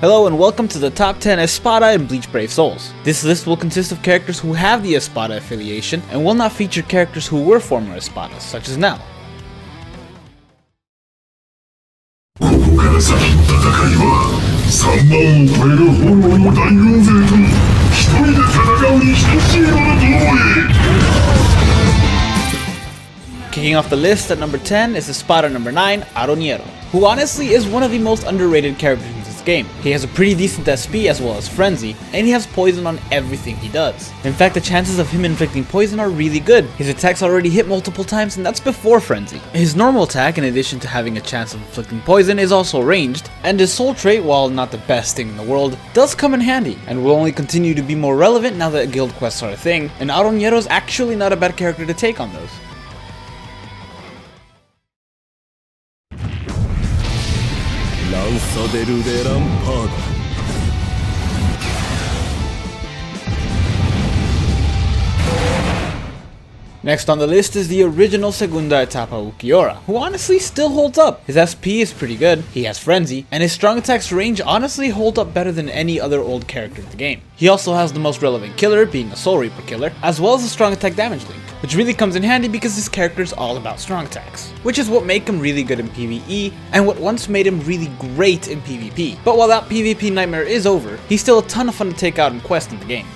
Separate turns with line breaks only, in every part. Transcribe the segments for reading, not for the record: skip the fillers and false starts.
Hello and welcome to the top 10 Espada and Bleach Brave Souls. This list will consist of characters who have the Espada affiliation and will not feature characters who were former Espadas, such as Nell. Kicking off the list at number 10 is Espada number 9, Aeroniero, who honestly is one of the most underrated characters in this game. He has a pretty decent SP as well as Frenzy, and he has poison on everything he does. In fact, the chances of him inflicting poison are really good. His attacks already hit multiple times, and that's before Frenzy. His normal attack, in addition to having a chance of inflicting poison, is also ranged, and his soul trait, while not the best thing in the world, does come in handy, and will only continue to be more relevant now that guild quests are a thing, and Aeroniero is actually not a bad character to take on those. Next on the list is the original Segunda Etapa Okinawa, who honestly still holds up. His SP is pretty good, he has Frenzy, and his strong attacks range honestly hold up better than any other old character in the game. He also has the most relevant killer, being a Soul Reaper killer, as well as a strong attack damage link, which really comes in handy because this character is all about strong attacks, which is what make him really good in PvE, and what once made him really great in PvP. But while that PvP nightmare is over, he's still a ton of fun to take out in quest in the game.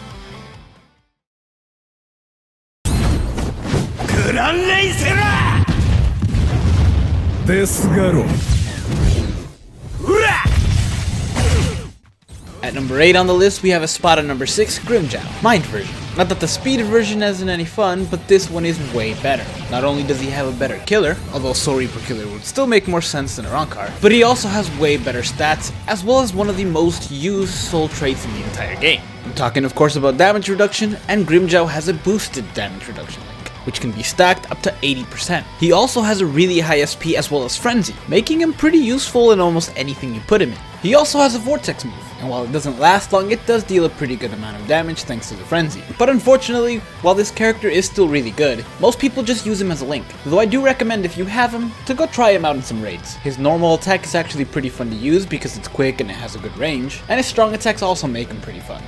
At number 8 on the list, we have Espada number 6, Grimmjow, Mind version. Not that the speed version isn't any fun, but this one is way better. Not only does he have a better killer, although Soul Reaper killer would still make more sense than a Rankar, but he also has way better stats, as well as one of the most used soul traits in the entire game. I'm talking of course about damage reduction, and Grimmjow has a boosted damage reduction link, which can be stacked up to 80%. He also has a really high SP as well as Frenzy, making him pretty useful in almost anything you put him in. He also has a Vortex move, and while it doesn't last long, it does deal a pretty good amount of damage thanks to the Frenzy. But unfortunately, while this character is still really good, most people just use him as a link, though I do recommend if you have him, to go try him out in some raids. His normal attack is actually pretty fun to use because it's quick and it has a good range, and his strong attacks also make him pretty fun.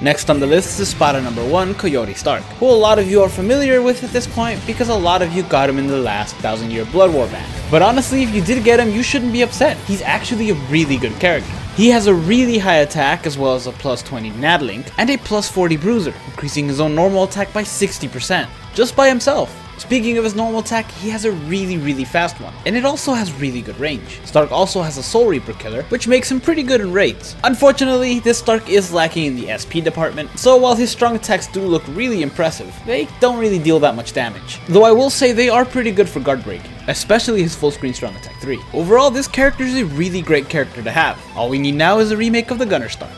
Next on the list is Espada number 1, Coyote Stark, who a lot of you are familiar with at this point because a lot of you got him in the last 1000-year Blood War ban. But honestly, if you did get him, you shouldn't be upset. He's actually a really good character. He has a really high attack as well as a plus 20 Nad link and a plus 40 bruiser, increasing his own normal attack by 60%, just by himself. Speaking of his normal attack, he has a really fast one, and it also has really good range. Stark also has a Soul Reaper killer, which makes him pretty good in raids. Unfortunately, this Stark is lacking in the SP department, so while his strong attacks do look really impressive, they don't really deal that much damage. Though I will say they are pretty good for guard breaking, especially his full screen strong attack 3. Overall, this character is a really great character to have. All we need now is a remake of the Gunner Stark.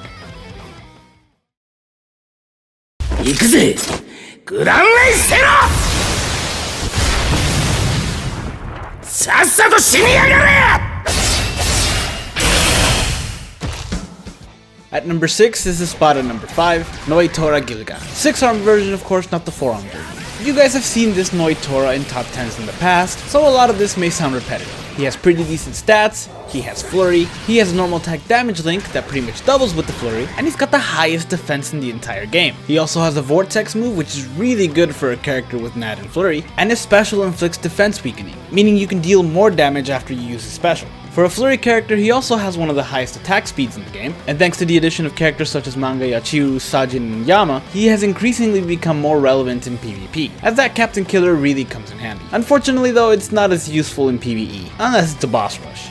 At number 6 is Espada number 5, Noitora Gilgan. 6-arm version, of course, not the 4-arm version. You guys have seen this Noitora in top 10s in the past, so a lot of this may sound repetitive. He has pretty decent stats, he has Flurry, he has a normal attack damage link that pretty much doubles with the Flurry, and he's got the highest defense in the entire game. He also has a Vortex move, which is really good for a character with Nad and Flurry, and his special inflicts defense weakening, meaning you can deal more damage after you use his special. For a Flurry character, he also has one of the highest attack speeds in the game, and thanks to the addition of characters such as Manga, Yachiu, Sajin, and Yama, he has increasingly become more relevant in PvP, as that Captain Killer really comes in handy. Unfortunately though, it's not as useful in PvE, unless it's a boss rush.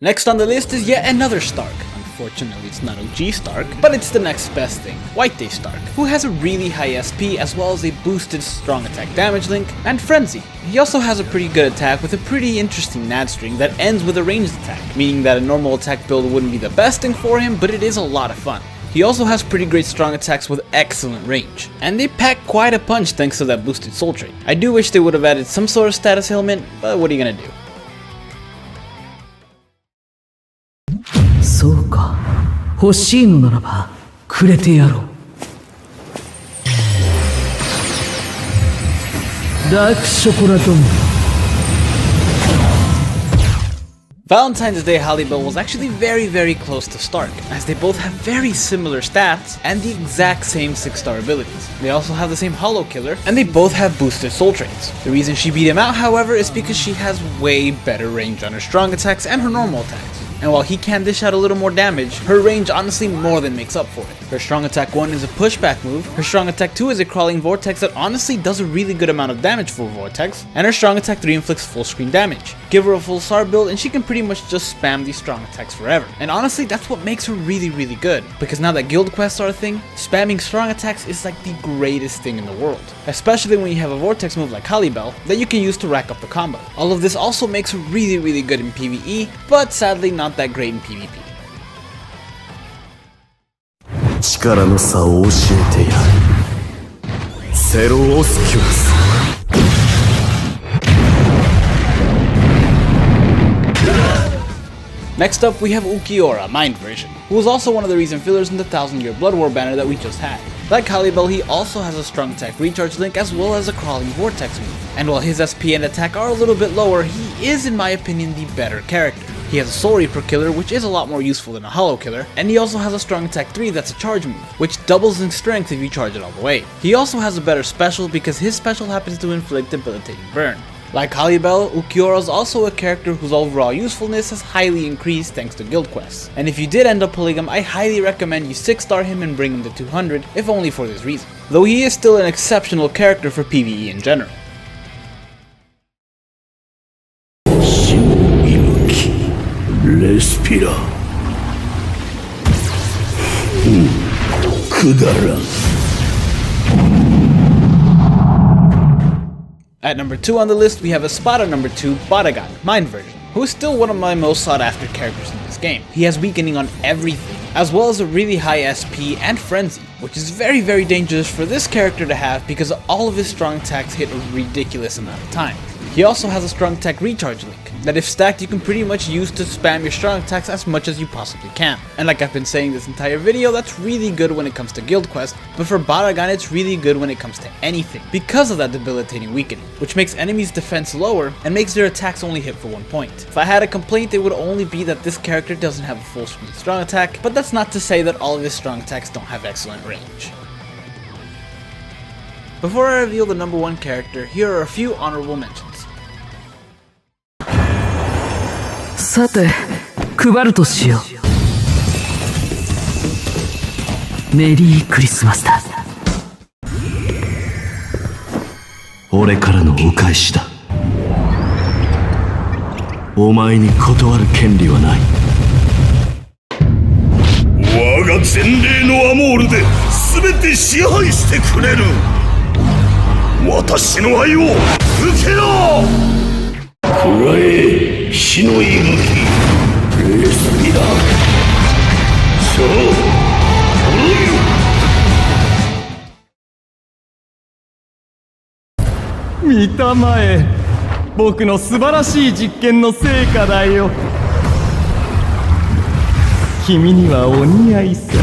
Next on the list is yet another Stark. Unfortunately, it's not OG Stark, but it's the next best thing, White Day Stark, who has a really high SP as well as a boosted strong attack damage link and frenzy. He also has a pretty good attack with a pretty interesting nad string that ends with a ranged attack, meaning that a normal attack build wouldn't be the best thing for him, but it is a lot of fun. He also has pretty great strong attacks with excellent range, and they pack quite a punch thanks to that boosted soul trait. I do wish they would have added some sort of status ailment, but what are you gonna do?
そうか、欲しいのならばくれてやろう。ダークショコラドン。
Valentine's Day Hallibell was actually very close to Stark, as they both have very similar stats and the exact same 6-star abilities. They also have the same Hollow Killer, and they both have boosted soul traits. The reason she beat him out, however, is because she has way better range on her strong attacks and her normal attacks. And while he can dish out a little more damage, her range honestly more than makes up for it. Her strong attack 1 is a pushback move, her strong attack 2 is a crawling vortex that honestly does a really good amount of damage for a vortex, and her strong attack 3 inflicts full screen damage. Give her a full SAR build and she can pretty much just spam these strong attacks forever. And honestly, that's what makes her really good, because now that guild quests are a thing, spamming strong attacks is like the greatest thing in the world. Especially when you have a vortex move like Hallibell that you can use to rack up the combo. All of this also makes her really good in PvE, but sadly not that great in PvP.
力の差を教えてやる。セロオスキュラス。
Next up, we have Okinawa, Mind Version, who was also one of the recent fillers in the 1000-year Blood War banner that we just had. Like Hallibell, he also has a strong attack recharge link as well as a crawling vortex move. And while his SP and attack are a little bit lower, he is in my opinion the better character. He has a Soul Reaper killer, which is a lot more useful than a Hollow Killer, and he also has a strong attack 3 that's a charge move, which doubles in strength if you charge it all the way. He also has a better special because his special happens to inflict debilitating burn. Like Hallibell, Okinawa is also a character whose overall usefulness has highly increased thanks to guild quests. And if you did end up pulling him, I highly recommend you 6-star him and bring him to 200, if only for this reason. Though he is still an exceptional character for PvE in general.
レスピラくだらん
At number 2 on the list, we have Espada number 2, Baragan, Mind Version, who is still one of my most sought after characters in this game. He has weakening on everything, as well as a really high SP and frenzy, which is very dangerous for this character to have because all of his strong attacks hit a ridiculous amount of time. He also has a strong attack recharge link, that if stacked you can pretty much use to spam your strong attacks as much as you possibly can. And like I've been saying this entire video, that's really good when it comes to guild quests, but for Baragan it's really good when it comes to anything, because of that debilitating weakening, which makes enemies' defense lower and makes their attacks only hit for 1 point. If I had a complaint, it would only be that this character doesn't have a full screen strong attack, but that's not to say that all of his strong attacks don't have excellent range. Before I reveal the number 1 character, here are a few honorable mentions.
さて、配るとしよう。メリークリスマスだ。
俺からのお返しだ。お前に断る権利はない。我が前例のアモールで全て支配してくれる。私の愛を受けろ。くらえ。 火の息吹レスピラそうおい
見たまえ僕の素晴らしい実験の成果だよ君にはお似合いさ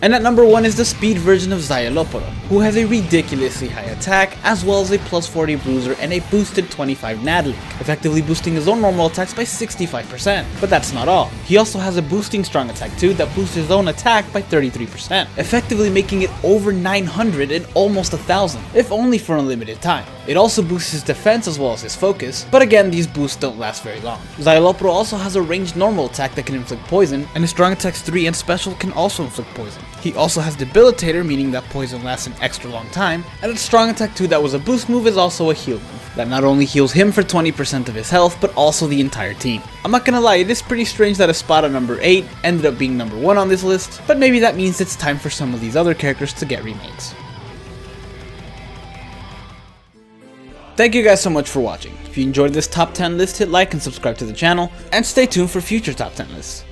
And at number 1 is the speed version of Xayaloporo, who has a ridiculously high attack, as well as a plus 40 bruiser and a boosted 25 nad link, effectively boosting his own normal attacks by 65%. But that's not all. He also has a boosting strong attack 2 that boosts his own attack by 33%, effectively making it over 900 and almost 1000, if only for a limited time. It also boosts his defense as well as his focus, but again these boosts don't last very long. Xayaloporo also has a ranged normal attack that can inflict poison, and his strong attacks 3 and special can also inflict poison. He also has Debilitator, meaning that poison lasts an extra long time, and its strong attack 2 that was a boost move is also a heal move. that not only heals him for 20% of his health, but also the entire team. I'm not gonna lie, it is pretty strange that Espada number 8 ended up being number 1 on this list, but maybe that means it's time for some of these other characters to get remakes. Thank you guys so much for watching. If you enjoyed this top 10 list, hit like and subscribe to the channel, and stay tuned for future top 10 lists.